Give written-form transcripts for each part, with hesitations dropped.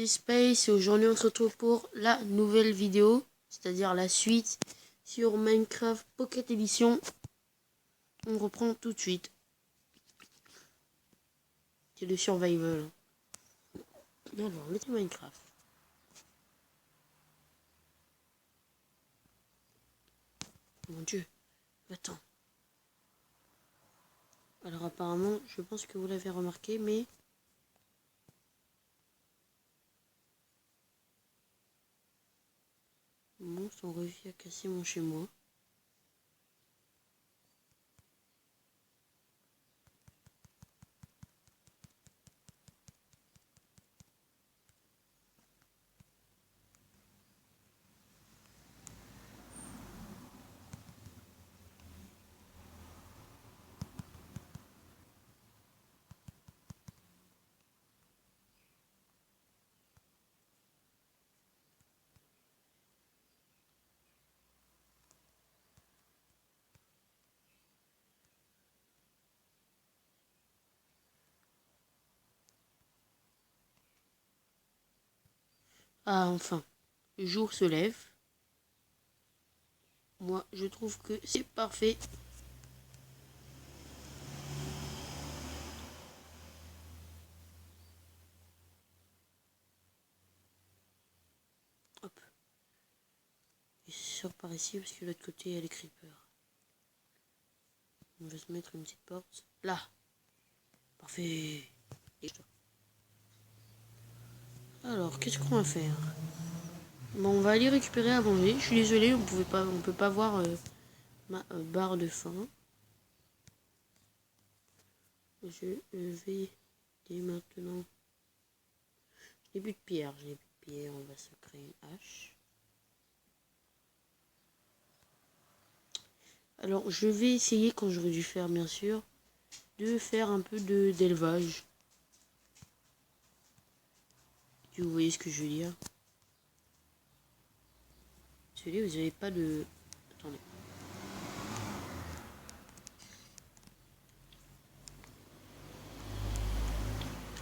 c'est Space et aujourd'hui on se retrouve pour la nouvelle vidéo, c'est-à-dire la suite sur Minecraft Pocket Edition. On reprend tout de suite. C'est le survival. Alors, mettez Minecraft. Mon Dieu, attends. Alors apparemment, je pense que vous l'avez remarqué, mais... Les monstres ont réussi à casser mon chez moi. Ah, enfin, le jour se lève. Moi, je trouve que c'est parfait. Hop. Et sort par ici parce que de l'autre côté, il y a les creepers. On va se mettre une petite porte. Là. Parfait. Alors, qu'est-ce qu'on va faire? Bon, on va aller récupérer à manger. Je suis désolé, on peut pas voir ma barre de faim. Je vais dès maintenant. Je n'ai plus de pierre, on va se créer une hache. Alors, je vais essayer, quand j'aurai dû faire, bien sûr, de faire un peu d'élevage. Si vous voyez ce que je veux dire. Désolé, vous n'avez pas de... Attendez.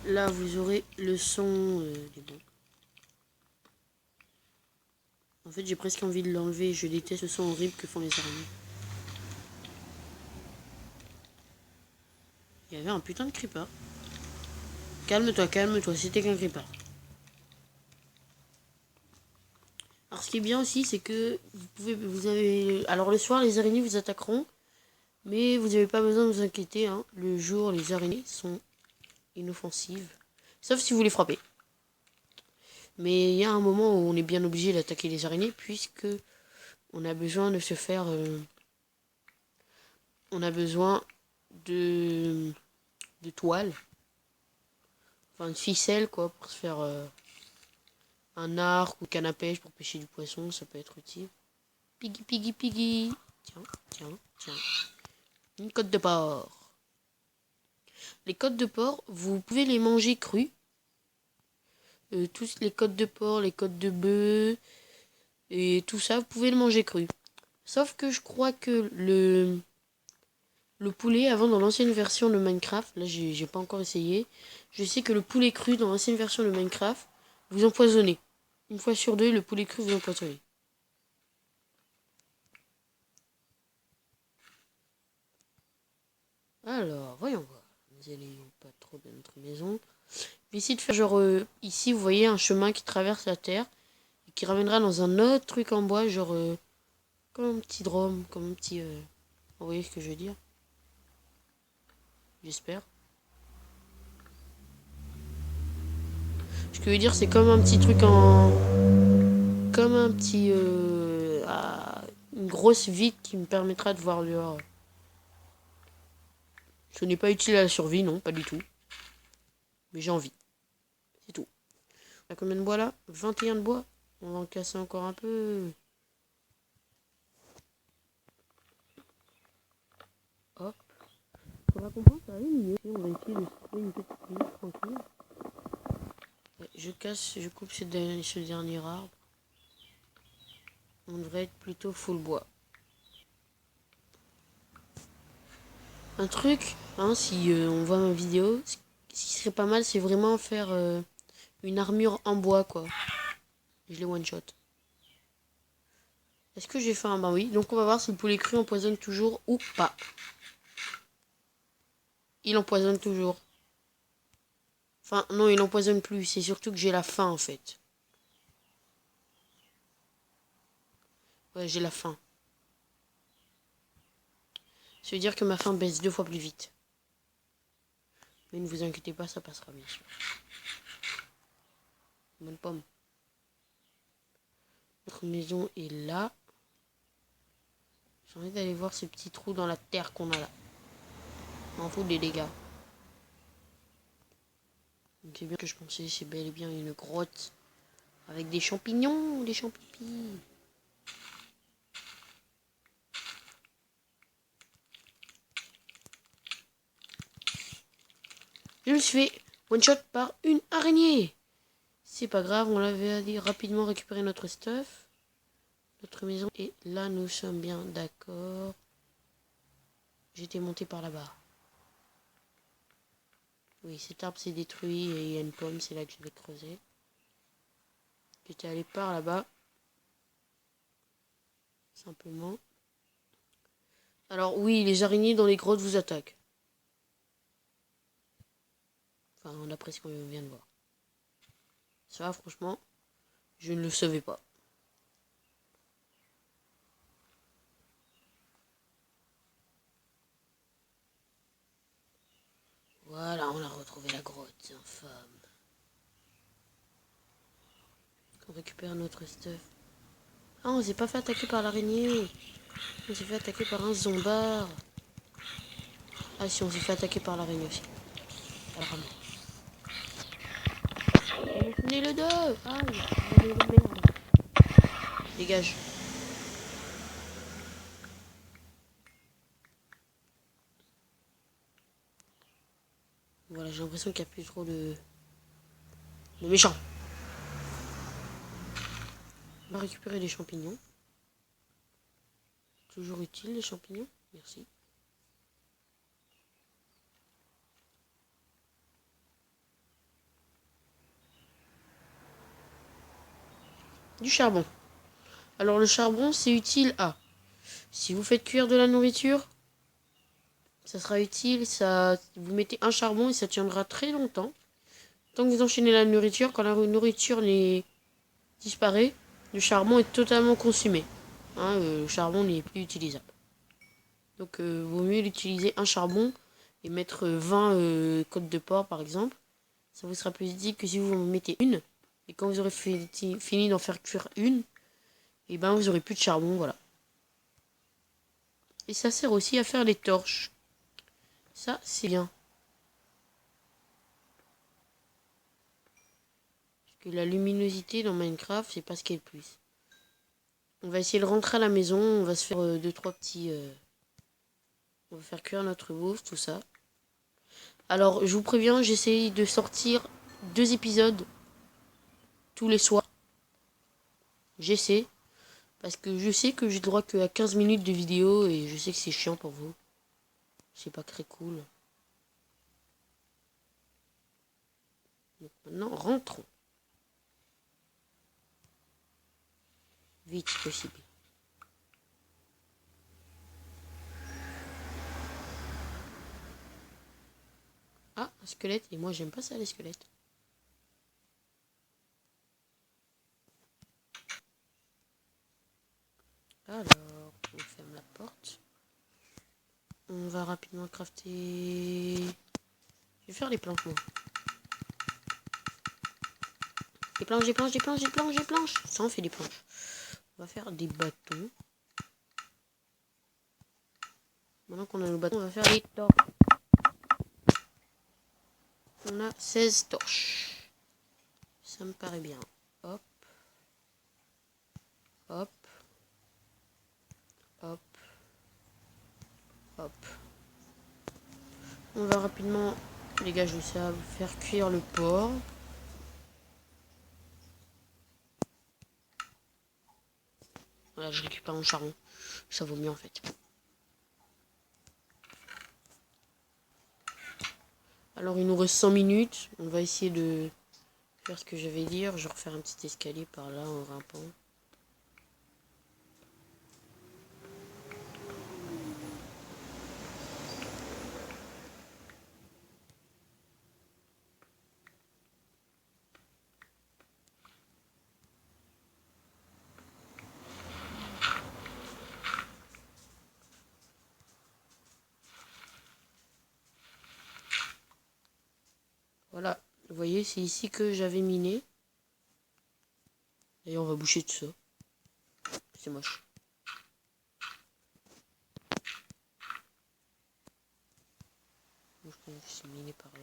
Là, vous aurez le son des bons. En fait, j'ai presque envie de l'enlever. Je déteste le son horrible que font les araignées. Il y avait un putain de creeper. Calme-toi, calme-toi, c'était qu'un creeper. Alors ce qui est bien aussi, c'est que vous avez... Alors le soir, les araignées vous attaqueront. Mais vous n'avez pas besoin de vous inquiéter. Hein. Le jour, les araignées sont inoffensives. Sauf si vous les frappez. Mais il y a un moment où on est bien obligé d'attaquer les araignées. Puisque on a besoin de se faire... on a besoin de toile. Enfin, de ficelle, quoi, pour se faire un arc ou canne à pêche pour pêcher du poisson. Ça peut être utile. Piggy, piggy, piggy. Tiens, tiens, tiens. Une côte de porc. Les côtes de porc, vous pouvez les manger crues. Tous les côtes de porc, les côtes de bœuf et tout ça, vous pouvez le manger cru. Sauf que je crois que le poulet, avant dans l'ancienne version de Minecraft, là j'ai pas encore essayé, je sais que le poulet cru dans l'ancienne version de Minecraft, vous empoisonnez. Une fois sur deux, le poulet cru vous empoisonnez. Alors, voyons voir. Nous n'allons pas trop de notre maison. Je vais essayer de faire genre... ici, vous voyez un chemin qui traverse la terre. Et qui ramènera dans un autre truc en bois, genre... comme un petit drôme, comme un petit... Vous voyez ce que je veux dire? J'espère. Ce que je veux dire, c'est comme un petit truc en... Comme un petit... une grosse vitre qui me permettra de voir dehors. Ce n'est pas utile à la survie, non, pas du tout. Mais j'ai envie. C'est tout. On a combien de bois là? 21 de bois. On va en casser encore un peu. Hop. On va comprendre, ça va aller mieux. On va essayer de se trouver une petite ville tranquille. Ouais, je coupe ce dernier arbre. On devrait être plutôt full bois. Un truc, hein, si on voit ma vidéo, ce qui serait pas mal, c'est vraiment faire une armure en bois, quoi. Je les one-shot. Est-ce que j'ai faim? Ben oui. Donc on va voir si le poulet cru empoisonne toujours ou pas. Il empoisonne toujours. Enfin, non, il empoisonne plus. C'est surtout que j'ai la faim, en fait. Ouais, j'ai la faim. Ça veut dire que ma faim baisse 2 fois plus vite. Mais ne vous inquiétez pas, ça passera, bien sûr. Bonne pomme. Notre maison est là. J'ai envie d'aller voir ces petits trous dans la terre qu'on a là. On m'en fout des dégâts. C'est bien que je pensais, c'est bel et bien une grotte. Avec des champignons, des champignons. Je me suis fait one shot par une araignée. C'est pas grave, on l'avait dit rapidement récupérer notre stuff. Notre maison. Et là, nous sommes bien d'accord. J'étais monté par là-bas. Oui, cet arbre s'est détruit et il y a une pomme, c'est là que je vais creuser. J'étais allé par là-bas. Simplement. Alors oui, les araignées dans les grottes vous attaquent. Enfin, d'après ce qu'on vient de voir. Ça, franchement, je ne le savais pas. Voilà, on a retrouvé la grotte, c'est infâme. On récupère notre stuff. Ah, on s'est pas fait attaquer par l'araignée. On s'est fait attaquer par un zombard. Ah si, on s'est fait attaquer par l'araignée aussi. Apparemment. Venez le dos. Ah, venez le merde. Dégage. Voilà, j'ai l'impression qu'il n'y a plus trop de méchants. On va récupérer des champignons. Toujours utile les champignons. Merci. Du charbon. Alors le charbon, c'est utile à... Si vous faites cuire de la nourriture, ça sera utile. Ça, vous mettez un charbon et ça tiendra très longtemps. Tant que vous enchaînez la nourriture, quand la nourriture disparaît, le charbon est totalement consumé. Hein, le charbon n'est plus utilisable. Donc vaut mieux l'utiliser un charbon et mettre 20 côtes de porc par exemple. Ça vous sera plus utile que si vous en mettez une. Et quand vous aurez fini d'en faire cuire une, et ben vous aurez plus de charbon, voilà. Et ça sert aussi à faire les torches. Ça, c'est bien. Parce que la luminosité dans Minecraft, c'est pas ce qui est le plus. On va essayer de rentrer à la maison, on va se faire 2-3 petits... On va faire cuire notre bouffe, tout ça. Alors, je vous préviens, j'essaye de sortir 2 épisodes tous les soirs. J'essaie. Parce que je sais que j'ai droit qu'à 15 minutes de vidéo et je sais que c'est chiant pour vous. C'est pas très cool. Donc maintenant, rentrons. Vite possible. Ah, un squelette. Et moi, j'aime pas ça, les squelettes. Alors, on ferme la porte. On va rapidement crafter... Je vais faire les planches, moi. Des planches, des planches, des planches, des planches, des planches. Ça, on fait des planches. On va faire des bâtons. Maintenant qu'on a nos bâtons, on va faire les torches. On a 16 torches. Ça me paraît bien. Hop. Hop. Hop. Hop. On va rapidement, les gars, je sais, faire cuire le porc. Voilà, je récupère mon charbon. Ça vaut mieux en fait. Alors il nous reste 100 minutes. On va essayer de faire ce que je vais dire. Je vais refaire un petit escalier par là en grimpant. Voilà, vous voyez, c'est ici que j'avais miné. Et on va boucher tout ça. C'est moche. Moi, je pense que c'est miné par là.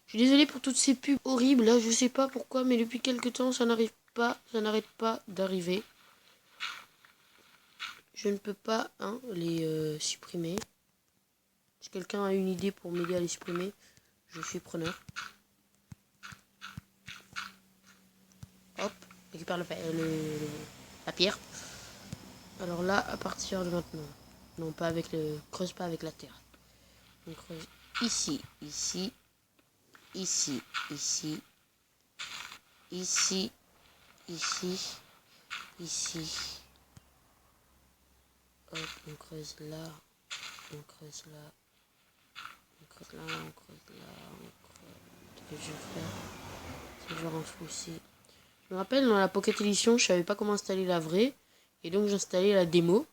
Je suis désolé pour toutes ces pubs horribles. Là, je sais pas pourquoi, mais depuis quelques temps, ça n'arrive pas. Ça n'arrête pas d'arriver. Je ne peux pas les supprimer. Si quelqu'un a une idée pour m'aider à les supprimer, je suis preneur. Hop, récupère la pierre. Alors là, à partir de maintenant, non pas avec le... Creuse pas avec la terre. On creuse ici, ici, ici, ici, ici, ici, ici. Hop, on creuse là, on creuse là, on creuse là, on creuse là, on creuse... Ce que je vais faire, c'est que je vais renforcer. Je me rappelle, dans la Pocket Edition, je savais pas comment installer la vraie. Et donc, j'installais la démo.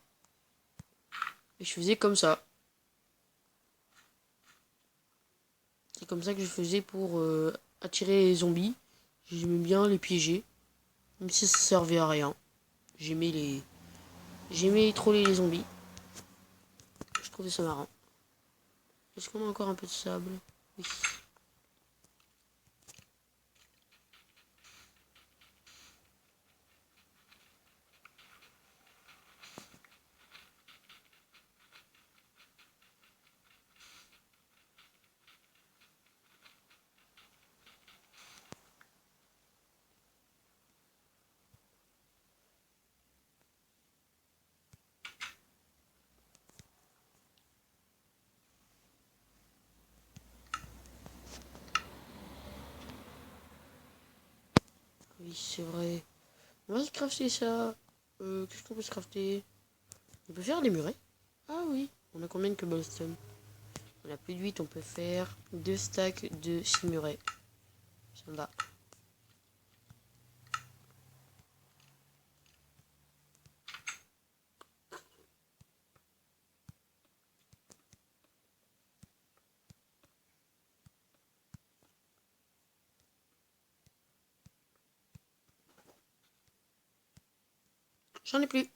Et je faisais comme ça. C'est comme ça que je faisais pour attirer les zombies. J'aimais bien les piéger. Même si ça servait à rien. J'aimais troller les zombies. Je trouvais ça marrant. Est-ce qu'on a encore un peu de sable? Oui. Oui, c'est vrai. On va se crafter ça. Qu'est-ce qu'on peut se crafter? On peut faire des murets. Ah oui. On a combien de cobblestone? On a plus de 8. On peut faire 2 stacks de 6 murets. Ça me va. J'en ai plus.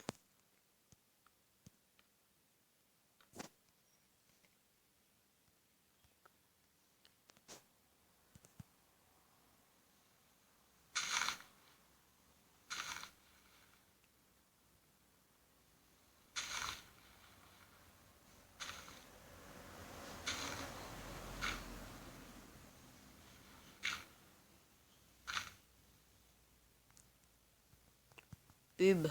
Pub.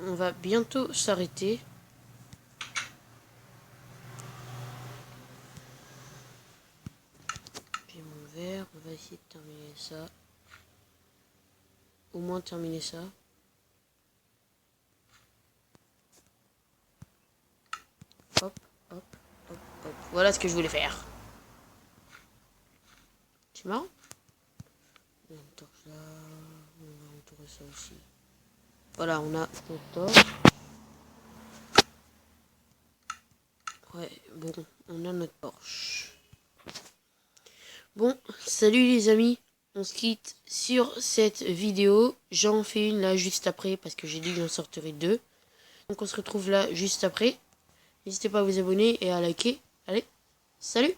On va bientôt s'arrêter. J'ai mon verre. On va essayer de terminer ça. Au moins terminer ça. Hop, hop, hop, hop. Voilà ce que je voulais faire. C'est marrant. On a une torche là. On va entourer ça aussi. Voilà, on a notre torche. Ouais, bon, on a notre torche. Bon, salut les amis. On se quitte sur cette vidéo. J'en fais une là juste après parce que j'ai dit que j'en sortirai 2. Donc on se retrouve là juste après. N'hésitez pas à vous abonner et à liker. Allez, salut!